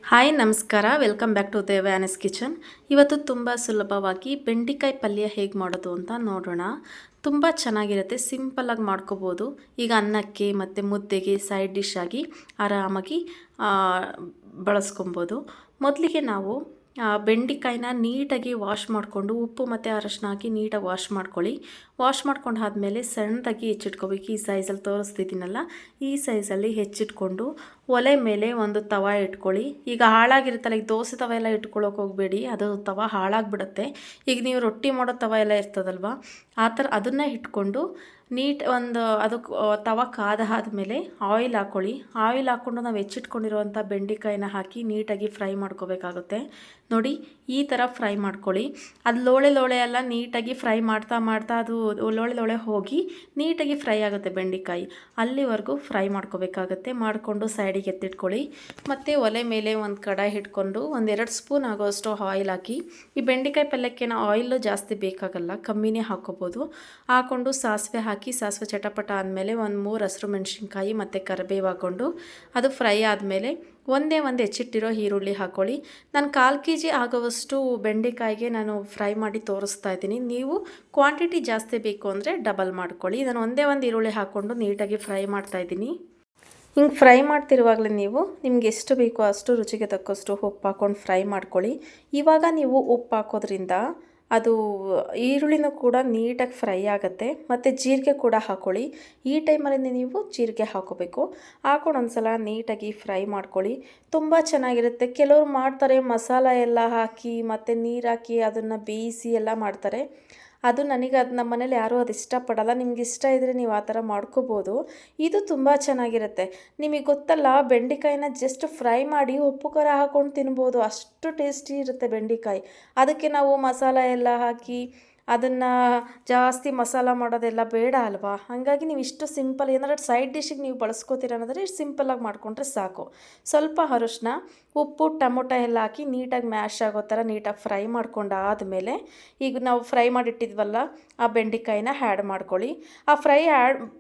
Hi ನಮಸ್ಕಾರ, welcome back to ದೇವ್ಯಾನಸ್ kitchen. ಇವತ್ತು ತುಂಬ ಸುಲಭವಾಗಿ ಬೆಂಡೆಕಾಯಿ ಪಲ್ಯ ಹೇಗೆ ಮಾಡೋದು ಅಂತ ನೋಡೋಣ. ತುಂಬ ಚೆನ್ನಾಗಿರುತ್ತೆ, ಸಿಂಪಲ್ಲಾಗಿ ಮಾಡ್ಕೋಬೋದು. ಈಗ ಅನ್ನಕ್ಕೆ ಮತ್ತು ಮುದ್ದೆಗೆ ಸೈಡ್ ಡಿಶ್ ಆಗಿ ಆರಾಮಾಗಿ ಬಳಸ್ಕೊಬೋದು. ಮೊದಲಿಗೆ ನಾವು ಬೆಂಡೆಕಾಯಿನ ನೀಟಾಗಿ ವಾಶ್ ಮಾಡಿಕೊಂಡು ಉಪ್ಪು ಮತ್ತು ಅರಶಿನ ಹಾಕಿ ನೀಟಾಗಿ ವಾಶ್ ಮಾಡ್ಕೊಳ್ಳಿ. ವಾಶ್ ಮಾಡ್ಕೊಂಡು ಆದಮೇಲೆ ಸಣ್ಣದಾಗಿ ಹೆಚ್ಚಿಟ್ಕೋಬೇಕು. ಈ ಸೈಜಲ್ಲಿ ತೋರಿಸ್ತಿದ್ದೀನಲ್ಲ, ಈ ಸೈಜಲ್ಲಿ ಹೆಚ್ಚಿಟ್ಕೊಂಡು ಒಲೆ ಮೇಲೆ ಒಂದು ತವ ಇಟ್ಕೊಳ್ಳಿ. ಈಗ ಹಾಳಾಗಿರುತ್ತಲ್ಲ, ಈಗ ದೋಸೆ ತವ ಎಲ್ಲ ಇಟ್ಕೊಳ್ಳೋಕೆ ಹೋಗಬೇಡಿ, ಅದು ತವ ಹಾಳಾಗಿಬಿಡುತ್ತೆ. ಈಗ ನೀವು ರೊಟ್ಟಿ ಮಾಡೋ ತವ ಎಲ್ಲ ಇರ್ತದಲ್ವ, ಆ ಥರ ಅದನ್ನೇ ಇಟ್ಕೊಂಡು ಅದಕ್ಕೆ ತವ ಕಾದಾದ್ಮೇಲೆ ಆಯಿಲ್ ಹಾಕ್ಕೊಳ್ಳಿ. ಆಯಿಲ್ ಹಾಕ್ಕೊಂಡು ನಾವು ಹೆಚ್ಚಿಟ್ಕೊಂಡಿರುವಂಥ ಬೆಂಡೆಕಾಯಿನ ಹಾಕಿ ನೀಟಾಗಿ ಫ್ರೈ ಮಾಡ್ಕೋಬೇಕಾಗುತ್ತೆ. ನೋಡಿ, ಈ ಥರ ಫ್ರೈ ಮಾಡ್ಕೊಳ್ಳಿ. ಅದು ಲೋಳೆ ಎಲ್ಲ ನೀಟಾಗಿ ಫ್ರೈ ಮಾಡ್ತಾ ಅದು ಲೋಳೆ ಹೋಗಿ ನೀಟಾಗಿ ಫ್ರೈ ಆಗುತ್ತೆ ಬೆಂಡೆಕಾಯಿ. ಅಲ್ಲಿವರೆಗೂ ಫ್ರೈ ಮಾಡ್ಕೋಬೇಕಾಗತ್ತೆ. ಮಾಡಿಕೊಂಡು ಸೈಡಿಗೆ ಎತ್ತಿಟ್ಕೊಳ್ಳಿ. ಮತ್ತು ಒಲೆ ಮೇಲೆ ಒಂದು ಕಡಾಯಿ ಇಟ್ಕೊಂಡು 1-2 ಸ್ಪೂನ್ ಆಗೋಷ್ಟು ಆಯಿಲ್ ಹಾಕಿ. ಈ ಬೆಂಡೆಕಾಯಿ ಪಲ್ಯಕ್ಕೆ ಆಯಿಲು ಜಾಸ್ತಿ ಬೇಕಾಗಲ್ಲ, ಕಮ್ಮಿನೇ ಹಾಕ್ಕೋಬೋದು. ಹಾಕ್ಕೊಂಡು ಸಾಸಿವೆ ಹಾಕಿ, ಸಾಸಿವೆ ಚಟಪಟ ಆದಮೇಲೆ 1-3 ಹಸಿರು ಮೆಣಸಿನ್ಕಾಯಿ ಮತ್ತು ಕರಿಬೇವು ಹಾಕ್ಕೊಂಡು ಅದು ಫ್ರೈ ಆದಮೇಲೆ ಒಂದೇ ಒಂದು ಹೆಚ್ಚಿಟ್ಟಿರೋ ಈರುಳ್ಳಿ ಹಾಕ್ಕೊಳ್ಳಿ. ನಾನು 1/4 kg ಆಗುವಷ್ಟು ಬೆಂಡೆಕಾಯಿಗೆ ನಾನು ಫ್ರೈ ಮಾಡಿ ತೋರಿಸ್ತಾ ಇದ್ದೀನಿ. ನೀವು ಕ್ವಾಂಟಿಟಿ ಜಾಸ್ತಿ ಬೇಕು ಅಂದರೆ ಡಬಲ್ ಮಾಡ್ಕೊಳ್ಳಿ. ನಾನು ಒಂದೇ ಒಂದು ಈರುಳ್ಳಿ ಹಾಕ್ಕೊಂಡು ನೀಟಾಗಿ ಫ್ರೈ ಮಾಡ್ತಾಯಿದ್ದೀನಿ. ಹಿಂಗೆ ಫ್ರೈ ಮಾಡ್ತಿರುವಾಗಲೇ ನೀವು ನಿಮ್ಗೆ ಎಷ್ಟು ಬೇಕೋ ಅಷ್ಟು ರುಚಿಗೆ ತಕ್ಕಷ್ಟು ಉಪ್ಪು ಹಾಕ್ಕೊಂಡು ಫ್ರೈ ಮಾಡ್ಕೊಳ್ಳಿ. ಇವಾಗ ನೀವು ಉಪ್ಪು ಹಾಕೋದ್ರಿಂದ ಅದು ಈರುಳ್ಳಿನೂ ಕೂಡ ನೀಟಾಗಿ ಫ್ರೈ ಆಗುತ್ತೆ. ಮತ್ತು ಜೀರಿಗೆ ಕೂಡ ಹಾಕ್ಕೊಳ್ಳಿ. ಈ ಟೈಮಲ್ಲಿ ನೀವು ಜೀರಿಗೆ ಹಾಕೋಬೇಕು. ಹಾಕ್ಕೊಂಡು ಒಂದ್ಸಲ ನೀಟಾಗಿ ಫ್ರೈ ಮಾಡ್ಕೊಳ್ಳಿ. ತುಂಬ ಚೆನ್ನಾಗಿರುತ್ತೆ. ಕೆಲವರು ಮಾಡ್ತಾರೆ ಮಸಾಲ ಎಲ್ಲ ಹಾಕಿ ಮತ್ತು ನೀರು ಹಾಕಿ ಅದನ್ನು ಬೇಯಿಸಿ ಎಲ್ಲ ಮಾಡ್ತಾರೆ. ಅದು ನಮ್ಮ ಮನೇಲಿ ಯಾರೂ ಅದು ಇಷ್ಟಪಡಲ್ಲ. ನಿಮ್ಗೆ ಇಷ್ಟ ಇದ್ದರೆ ನೀವು ಆ ಥರ ಮಾಡ್ಕೋಬೋದು. ಇದು ತುಂಬ ಚೆನ್ನಾಗಿರುತ್ತೆ. ನಿಮಗೆ ಗೊತ್ತಲ್ಲ, ಬೆಂಡೆಕಾಯಿನ ಜಸ್ಟ್ ಫ್ರೈ ಮಾಡಿ ಉಪ್ಪು ಖಾರ ಹಾಕ್ಕೊಂಡು ತಿನ್ಬೋದು, ಅಷ್ಟು ಟೇಸ್ಟಿ ಇರುತ್ತೆ ಬೆಂಡೆಕಾಯಿ. ಅದಕ್ಕೆ ನಾವು ಮಸಾಲ ಎಲ್ಲ ಹಾಕಿ ಅದನ್ನು ಜಾಸ್ತಿ ಮಸಾಲ ಮಾಡೋದೆಲ್ಲ ಬೇಡ ಅಲ್ವಾ. ಹಾಗಾಗಿ ನೀವು ಇಷ್ಟು ಸಿಂಪಲ್ ಏನಾದ್ರು ಸೈಡ್ ಡಿಶ್ಗೆ ನೀವು ಬಳಸ್ಕೋತೀರ ಅನ್ನೋದ್ರೆ ಇಷ್ಟು ಸಿಂಪಲ್ಲಾಗಿ ಮಾಡಿಕೊಂಡ್ರೆ ಸಾಕು. ಸ್ವಲ್ಪ ಅರಶಿನ, ಉಪ್ಪು, ಟೊಮೊಟೊ ಎಲ್ಲ ಹಾಕಿ ನೀಟಾಗಿ ಮ್ಯಾಶ್ ಆಗೋ ಥರ ನೀಟಾಗಿ ಫ್ರೈ ಮಾಡ್ಕೊಂಡಾದಮೇಲೆ ಈಗ ನಾವು ಫ್ರೈ ಮಾಡಿಟ್ಟಿದ್ವಲ್ಲ ಆ ಬೆಂಡೆಕಾಯಿನ ಆ್ಯಡ್ ಮಾಡ್ಕೊಳ್ಳಿ. ಆ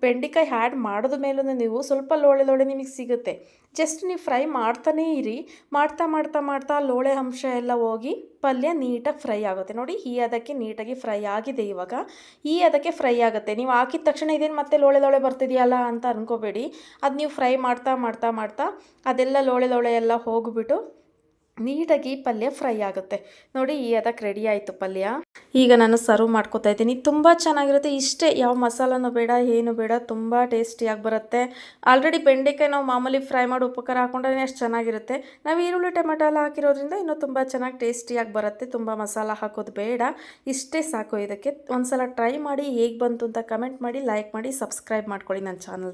ಬೆಂಡೆಕಾಯಿ ಆ್ಯಡ್ ಮಾಡಿದ ಮೇಲೂ ನೀವು ಸ್ವಲ್ಪ ಲೋಳೆ ನಿಮಗೆ ಸಿಗುತ್ತೆ. ಜಸ್ಟ್ ನೀವು ಫ್ರೈ ಮಾಡ್ತಾನೇ ಇರಿ. ಮಾಡ್ತಾ ಲೋಳೆ ಅಂಶ ಎಲ್ಲ ಹೋಗಿ ಪಲ್ಯ ನೀಟಾಗಿ ಫ್ರೈ ಆಗುತ್ತೆ. ನೋಡಿ, ಈ ಅದಕ್ಕೆ ನೀಟಾಗಿ ಫ್ರೈ ಆಗಿದೆ. ಇವಾಗ ಈ ಅದಕ್ಕೆ ಫ್ರೈ ಆಗುತ್ತೆ. ನೀವು ಹಾಕಿದ ತಕ್ಷಣ ಇದೇನು ಮತ್ತೆ ಲೋಳೆ ಬರ್ತಿದೆಯಲ್ಲ ಅಂತ ಅನ್ಕೋಬೇಡಿ. ಅದು ನೀವು ಫ್ರೈ ಮಾಡ್ತಾ ಅದೆಲ್ಲ ಲೋಳೆ ಎಲ್ಲ ಹೋಗ್ಬಿಟ್ಟು ನೀಟಾಗಿ ಪಲ್ಯ ಫ್ರೈ ಆಗುತ್ತೆ. ನೋಡಿ, ಈ ಅದಕ್ಕೆ ರೆಡಿ ಆಯಿತು ಪಲ್ಯ. ಈಗ ನಾನು ಸರ್ವ್ ಮಾಡ್ಕೊತಾ ಇದ್ದೀನಿ. ತುಂಬ ಚೆನ್ನಾಗಿರುತ್ತೆ. ಇಷ್ಟೇ, ಯಾವ ಮಸಾಲನೂ ಬೇಡ, ಏನು ಬೇಡ, ತುಂಬ ಟೇಸ್ಟಿಯಾಗಿ ಬರುತ್ತೆ. ಆಲ್ರೆಡಿ ಬೆಂಡೆಕಾಯಿ ನಾವು ಮಾಮೂಲಿ ಫ್ರೈ ಮಾಡಿ ಉಪ್ಪು ಖಾರ ಹಾಕೊಂಡ್ರೆ ಅಷ್ಟು ಚೆನ್ನಾಗಿರುತ್ತೆ. ನಾವು ಈರುಳ್ಳಿ ಟೊಮೆಟೊ ಎಲ್ಲ ಹಾಕಿರೋದ್ರಿಂದ ಇನ್ನೂ ತುಂಬ ಚೆನ್ನಾಗಿ ಟೇಸ್ಟಿಯಾಗಿ ಬರುತ್ತೆ. ತುಂಬ ಮಸಾಲ ಹಾಕೋದು ಬೇಡ, ಇಷ್ಟೇ ಸಾಕು. ಇದಕ್ಕೆ ಒಂದ್ಸಲ ಟ್ರೈ ಮಾಡಿ, ಹೇಗೆ ಬಂತು ಅಂತ ಕಮೆಂಟ್ ಮಾಡಿ, ಲೈಕ್ ಮಾಡಿ, ಸಬ್ಸ್ಕ್ರೈಬ್ ಮಾಡ್ಕೊಳ್ಳಿ ನನ್ನ ಚಾನಲ್ನ.